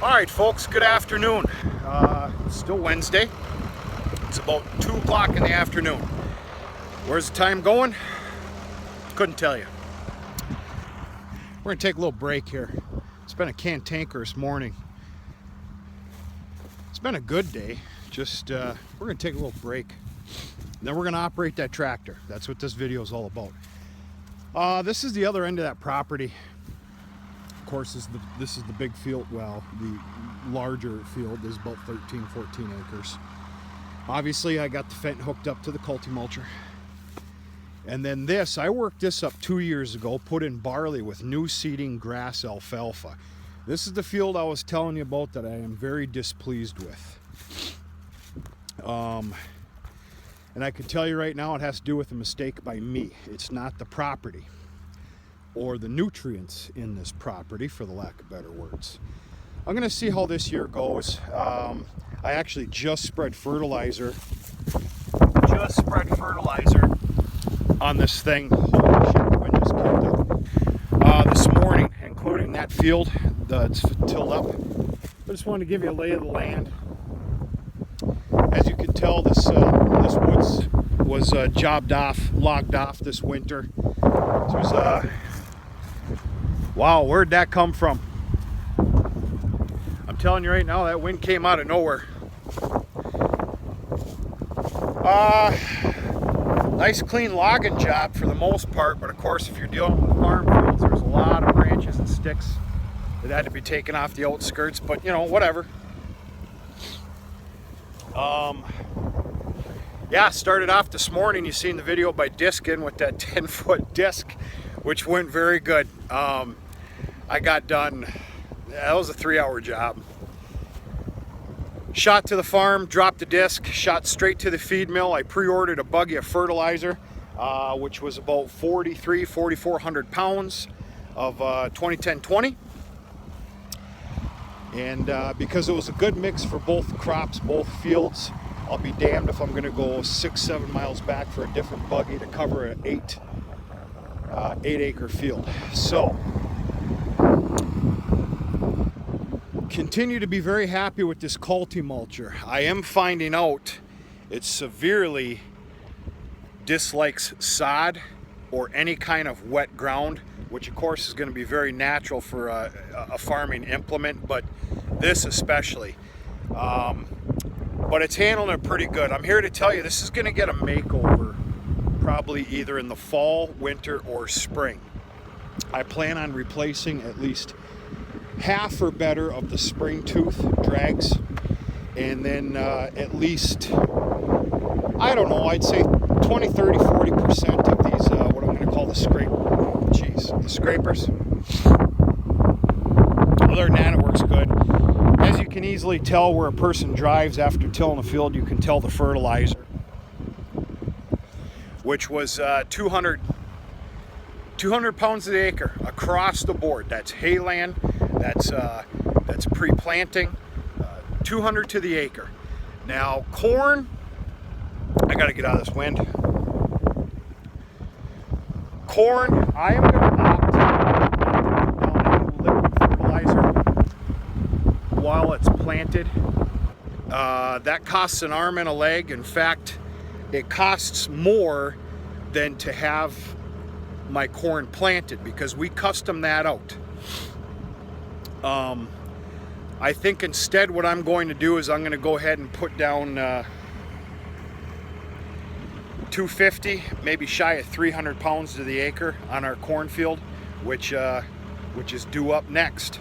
All right, folks, good afternoon. It's still Wednesday. It's about 2 o'clock in the afternoon. Where's the time going? Couldn't tell you. We're gonna take a little break here. It's been a cantankerous morning. It's been a good day. Just we're gonna take a little break. Then we're gonna operate that tractor. That's what this video is all about. This is the other end of that property. Of course, this is the big field. Well, the larger field is about 13, 14 acres. Obviously, I got the Fendt hooked up to the mulcher. And then this, I worked this up 2 years ago, put in barley with new seeding grass alfalfa. This is the field I was telling you about that I am very displeased with. And I can tell you right now, it has to do with a mistake by me. It's not the property or the nutrients in this property, for the lack of better words. I'm gonna see how this year goes. I actually just spread fertilizer on this thing. Holy shit, the wind just kicked up. This morning, including that field that's tilled up. I just wanted to give you a lay of the land. As you can tell, this woods was logged off this winter. Wow, where'd that come from? I'm telling you right now, that wind came out of nowhere. Nice clean logging job for the most part, but of course if you're dealing with farm fields, there's a lot of branches and sticks that had to be taken off the outskirts, but you know, whatever. Yeah, started off this morning. You seen the video by discing with that 10-foot disc, which went very good. I got done, that was a 3-hour job. Shot to the farm, dropped the disc, shot straight to the feed mill. I pre-ordered a buggy of fertilizer, which was about 4,400 pounds of 20-10-20. And because it was a good mix for both crops, both fields, I'll be damned if I'm gonna go 6-7 miles back for a different buggy to cover an 8-acre field. So, continue to be very happy with this mulcher. I am finding out it severely dislikes sod or any kind of wet ground, which of course is going to be very natural for a farming implement, but this especially. But it's handling it pretty good. I'm here to tell you this is going to get a makeover probably either in the fall, winter, or spring. I plan on replacing at least half or better of the spring tooth drags, and then at least, I don't know, I'd say 20, 30, 40% of these, what I'm going to call the scrapers. Other than that, it works good. As you can easily tell where a person drives after tilling a field, you can tell the fertilizer, which was 200 pounds an acre across the board. That's hayland. That's pre-planting, 200 to the acre. Now corn, I gotta get out of this wind. Corn, I am gonna opt down liquid fertilizer while it's planted. That costs an arm and a leg. In fact, it costs more than to have my corn planted because we custom that out. I think instead what I'm going to do is I'm going to go ahead and put down 250, maybe shy of 300 pounds to the acre on our cornfield, which is due up next.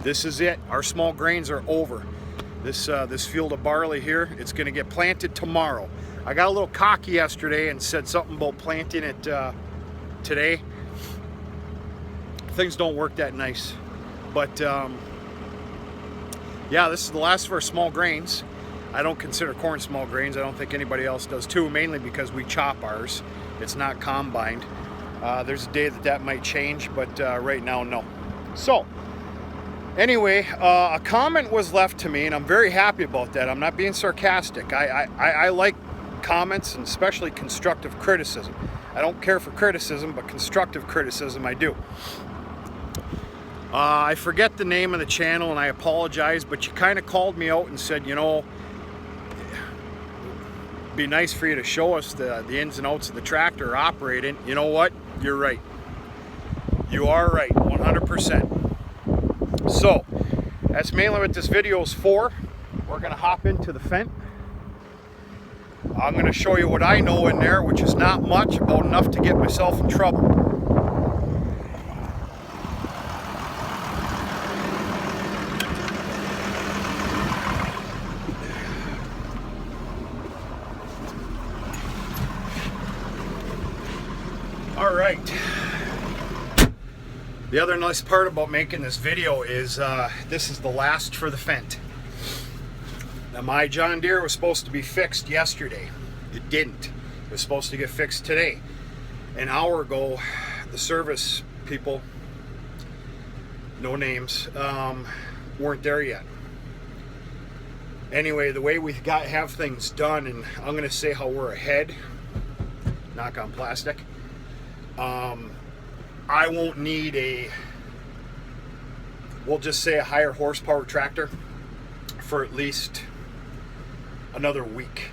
This is it. Our small grains are over. This field of barley here, it's going to get planted tomorrow. I got a little cocky yesterday and said something about planting it today. Things don't work that nice. But yeah, this is the last of our small grains. I don't consider corn small grains. I don't think anybody else does too, mainly because we chop ours. It's not combined. There's a day that might change, but right now, no. So, anyway, a comment was left to me, and I'm very happy about that. I'm not being sarcastic. I like comments, and especially constructive criticism. I don't care for criticism, but constructive criticism I do. I forget the name of the channel and I apologize, but you kind of called me out and said, you know, it'd be nice for you to show us the ins and outs of the tractor operating. You know what? You're right. You are right, 100%. So, that's mainly what this video is for. We're going to hop into the Fendt. I'm going to show you what I know in there, which is not much, about enough to get myself in trouble. All right. The other nice part about making this video is this is the last for the Fendt. Now my John Deere was supposed to be fixed yesterday. It didn't. It was supposed to get fixed today. An hour ago, the service people, no names, weren't there yet. Anyway, the way we have things done, and I'm going to say how we're ahead, knock on plastic, I won't need we'll just say a higher horsepower tractor for at least another week.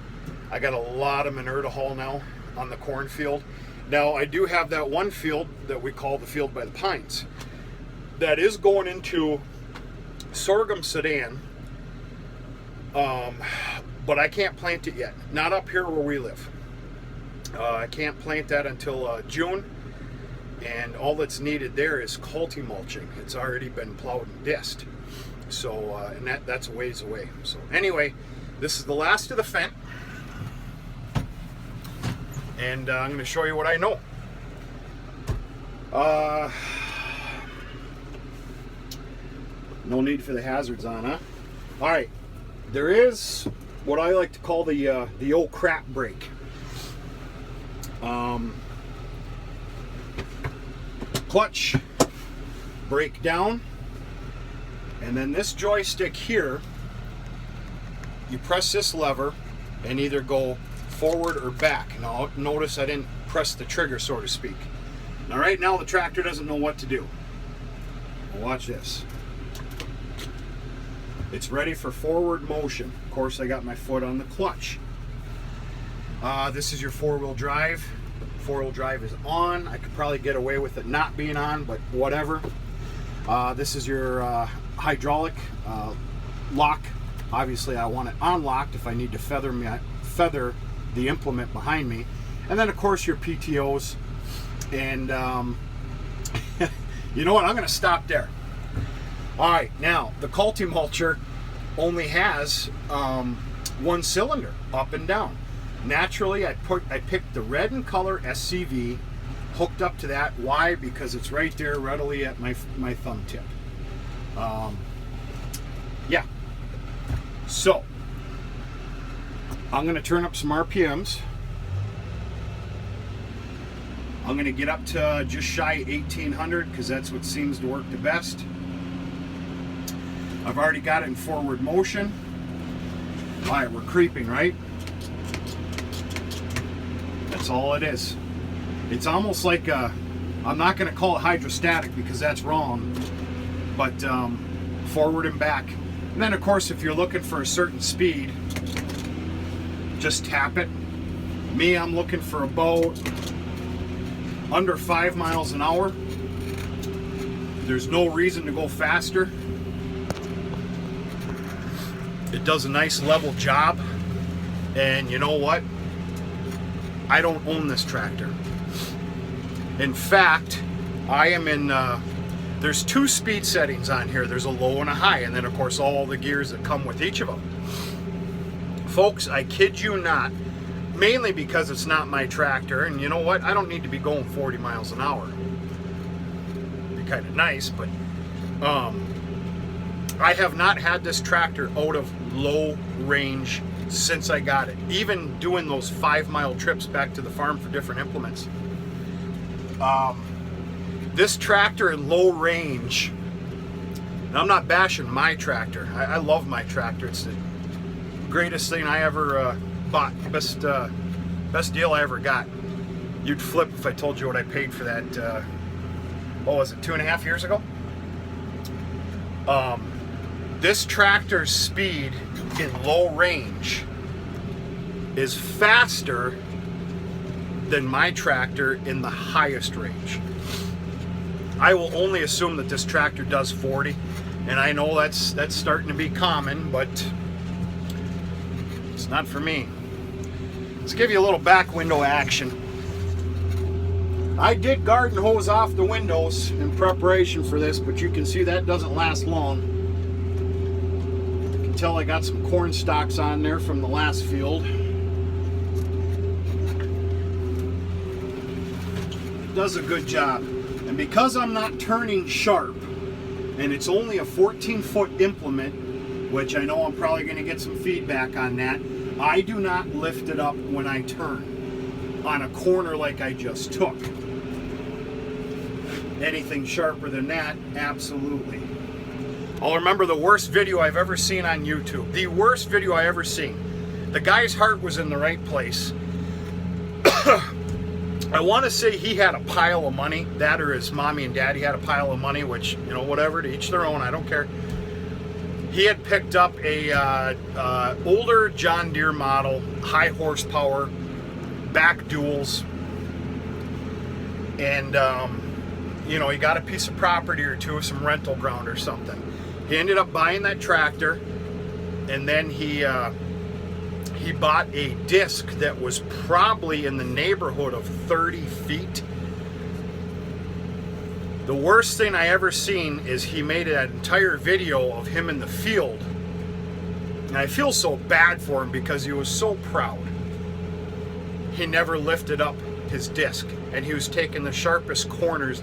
I got a lot of manure to haul now on the cornfield. Now I do have that one field that we call the field by the pines that is going into sorghum sedan, but I can't plant it yet. Not up here where we live. I can't plant that until June. And all that's needed there is mulching. It's already been plowed and disced. So, and that's a ways away. So anyway, this is the last of the Fendt. And I'm going to show you what I know. No need for the hazards on, huh? All right. There is what I like to call the old crap brake. Clutch, brake down, and then this joystick here, you press this lever and either go forward or back. Now notice I didn't press the trigger, so to speak. Now right now the tractor doesn't know what to do. Watch this. It's ready for forward motion. Of course I got my foot on the clutch. This is your four-wheel drive. Four-wheel drive is on. I could probably get away with it not being on, but whatever. This is your hydraulic lock. Obviously I want it unlocked if I need to feather the implement behind me. And then of course your PTOs. And you know what, I'm going to stop there. Alright, now the mulcher only has one cylinder up and down. Naturally, I picked the red in color SCV, hooked up to that. Why? Because it's right there readily at my thumb tip. Yeah. So, I'm going to turn up some RPMs. I'm going to get up to just shy 1800 because that's what seems to work the best. I've already got it in forward motion. All right, we're creeping, right? That's all it is. It's almost like I'm not going to call it hydrostatic because that's wrong, but forward and back. And then of course if you're looking for a certain speed, just tap it. Me, I'm looking for about under 5 miles an hour. There's no reason to go faster. It does a nice level job. And you know what? I don't own this tractor. In fact, I am in, there's two speed settings on here. There's a low and a high, and then of course all the gears that come with each of them. Folks, I kid you not, mainly because it's not my tractor, and you know what? I don't need to be going 40 miles an hour. It'd be kind of nice, but I have not had this tractor out of low range since I got it. Even doing those 5-mile trips back to the farm for different implements. This tractor in low range, and I'm not bashing my tractor. I love my tractor. It's the greatest thing I ever bought. Best deal I ever got. You'd flip if I told you what I paid for that, what was it, 2.5 years ago? This tractor's speed in low range is faster than my tractor in the highest range. I will only assume that this tractor does 40, and I know that's starting to be common, but it's not for me. Let's give you a little back window action. I did garden hose off the windows in preparation for this, but you can see that doesn't last long. You can tell I got some corn stalks on there from the last field. It does a good job. And because I'm not turning sharp, and it's only a 14-foot implement, which I know I'm probably going to get some feedback on that, I do not lift it up when I turn on a corner like I just took. Anything sharper than that, absolutely. I'll remember the worst video I've ever seen on YouTube. The worst video I ever seen. The guy's heart was in the right place. I want to say he had a pile of money, that or his mommy and daddy had a pile of money, which, you know, whatever, to each their own, I don't care. He had picked up a older John Deere model, high horsepower, back duals, and you know, he got a piece of property or two, some rental ground or something. He ended up buying that tractor, and then he bought a disc that was probably in the neighborhood of 30 feet. The worst thing I ever seen is he made an entire video of him in the field. And I feel so bad for him because he was so proud. He never lifted up his disc, and he was taking the sharpest corners.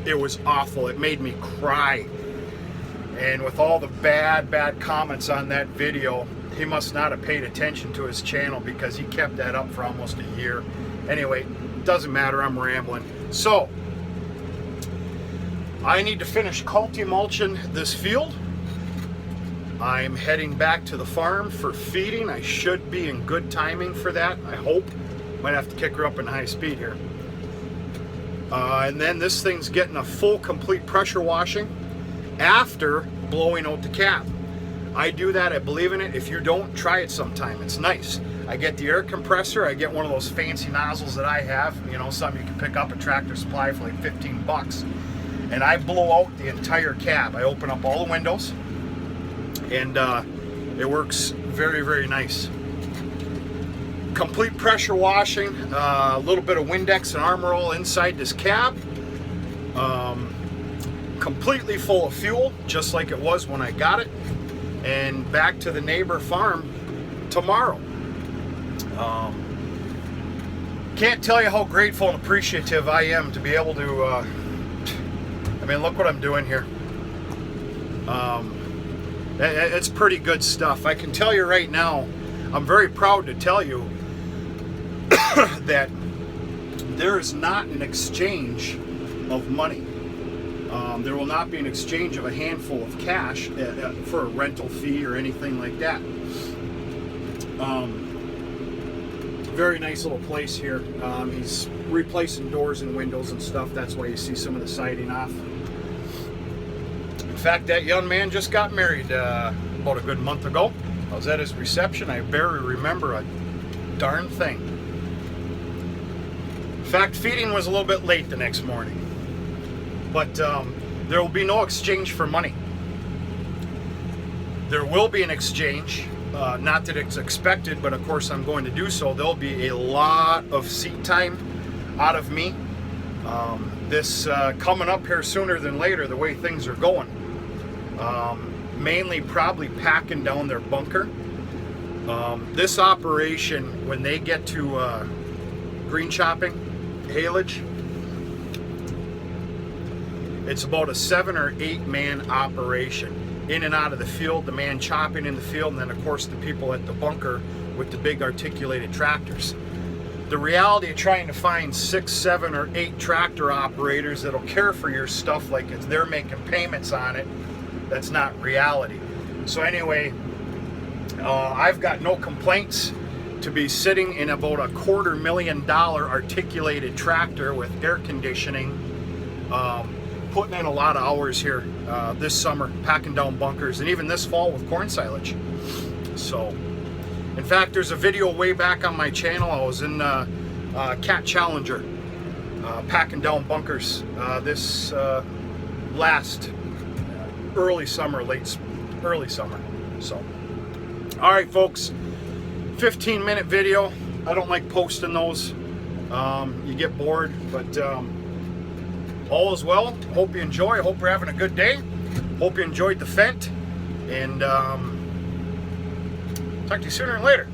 It was awful. It made me cry. And with all the bad comments on that video, he must not have paid attention to his channel because he kept that up for almost a year. Anyway, doesn't matter, I'm rambling. So, I need to finish mulching this field. I'm heading back to the farm for feeding. I should be in good timing for that, I hope. Might have to kick her up in high speed here. And then this thing's getting a full, complete pressure washing after blowing out the cap. I do that, I believe in it. If you don't, try it sometime. It's nice. I get the air compressor, I get one of those fancy nozzles that I have, you know, something you can pick up at Tractor Supply for like 15 bucks. And I blow out the entire cab. I open up all the windows, and it works very, very nice. Complete pressure washing, a little bit of Windex and Armor All inside this cab. Completely full of fuel, just like it was when I got it. And back to the neighbor farm tomorrow. Can't tell you how grateful and appreciative I am to be able to, I mean, look what I'm doing here. It's pretty good stuff. I can tell you right now, I'm very proud to tell you that there is not an exchange of money. There will not be an exchange of a handful of cash for a rental fee or anything like that. Very nice little place here. He's replacing doors and windows and stuff. That's why you see some of the siding off. In fact, that young man just got married about a good month ago. I was at his reception. I barely remember a darn thing. In fact, feeding was a little bit late the next morning. But there will be no exchange for money. There will be an exchange, not that it's expected, but of course I'm going to do so. There'll be a lot of seat time out of me. This coming up here sooner than later, the way things are going. Mainly probably packing down their bunker. This operation, when they get to green chopping, haylage, it's about a 7 or 8 man operation. In and out of the field, the man chopping in the field, and then of course the people at the bunker with the big articulated tractors. The reality of trying to find 6, 7, or 8 tractor operators that'll care for your stuff like it's they're making payments on it, that's not reality. So anyway, I've got no complaints to be sitting in about a $250,000 articulated tractor with air conditioning, putting in a lot of hours here this summer, packing down bunkers, and even this fall with corn silage. So, in fact, there's a video way back on my channel. I was in Cat Challenger, packing down bunkers this last early summer, early summer. So, all right, folks, 15-minute video. I don't like posting those. You get bored, but all is well. Hope you enjoy. Hope you're having a good day. Hope you enjoyed the Fendt, and talk to you sooner and later.